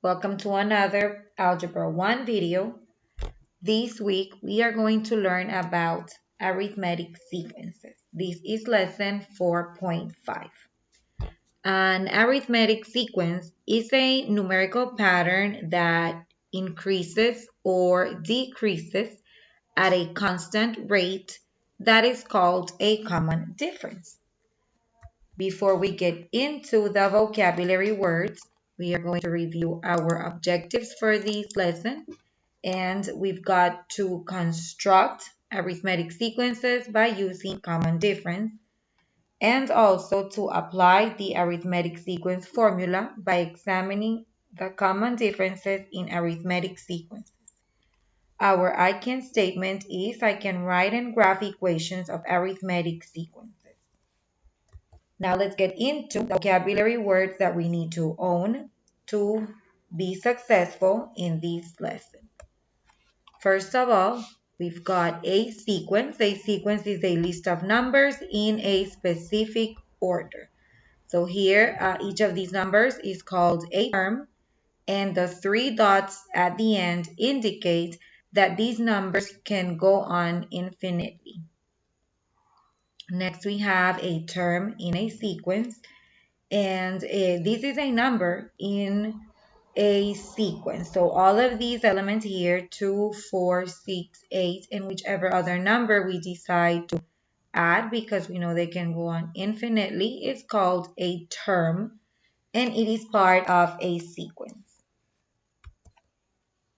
Welcome to another Algebra 1 video. This week we are going to learn about arithmetic sequences. This is lesson 4.5. An arithmetic sequence is a numerical pattern that increases or decreases at a constant rate that is called a common difference. Before we get into the vocabulary words, we are going to review our objectives for this lesson. And we've got to construct arithmetic sequences by using common difference, and also to apply the arithmetic sequence formula by examining the common differences in arithmetic sequences. Our I can statement is I can write and graph equations of arithmetic sequences. Now let's get into the vocabulary words that we need to own to be successful in this lesson. First of all, we've got a sequence. A sequence is a list of numbers in a specific order. So here, each of these numbers is called a term, and the three dots at the end indicate that these numbers can go on infinitely. Next, we have a term in a sequence, and this is a number in a sequence. So all of these elements here, 2, 4, 6, 8, and whichever other number we decide to add, because we know they can go on infinitely, is called a term, and it is part of a sequence.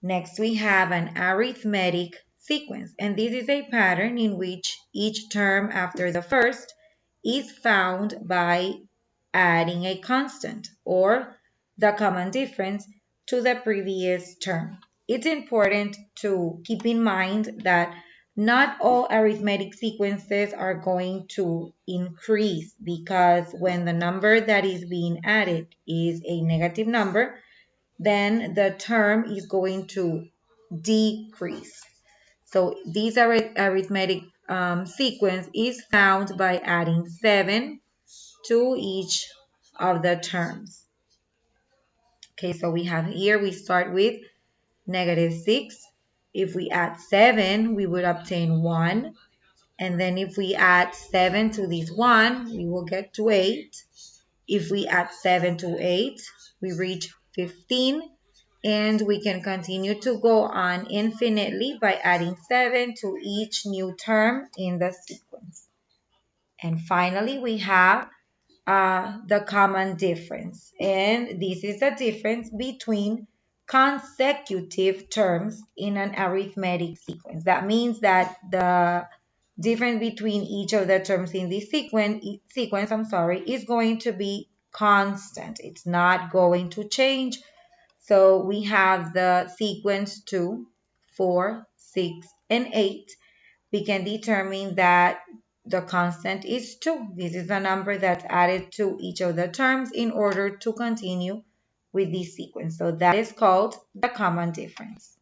Next, we have an arithmetic sequence, and this is a pattern in which each term after the first is found by adding a constant or the common difference to the previous term. It's important to keep in mind that not all arithmetic sequences are going to increase, because when the number that is being added is a negative number, then the term is going to decrease. So this arithmetic sequence is found by adding 7 to each of the terms. Okay, so we have here, we start with -6. If we add 7, we would obtain 1. And then if we add 7 to this 1, we will get to 8. If we add 7 to 8, we reach 15. And we can continue to go on infinitely by adding 7 to each new term in the sequence. And finally, we have the common difference. And this is the difference between consecutive terms in an arithmetic sequence. That means that the difference between each of the terms in this sequence is going to be constant. It's not going to change. So we have the sequence 2, 4, 6, and 8. We can determine that the constant is 2. This is the number that's added to each of the terms in order to continue with this sequence. So that is called the common difference.